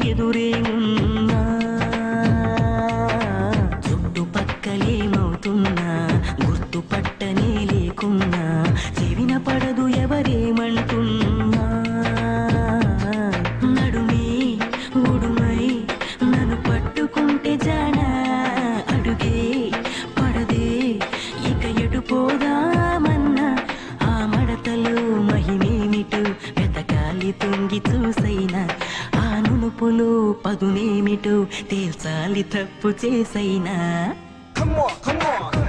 ఎదురే ఉన్నా చుట్టుపక్కలేమవుతున్నా గుర్తుపట్టనే లేకున్నా చెవిన పడదు ఎవరేమంటున్నా నడుమే ఉడుమై నన్ను పట్టుకుంటే జానా అడుగే పడదే ఇక ఎటు పోదామన్నా ఆ మడతలో మహిమేమిటో వెతకాలి తొంగి చూసైనా ఆ నునుపులో పదునేమిటో తేల్చాలి తప్పు చేసైనా Come on, come on.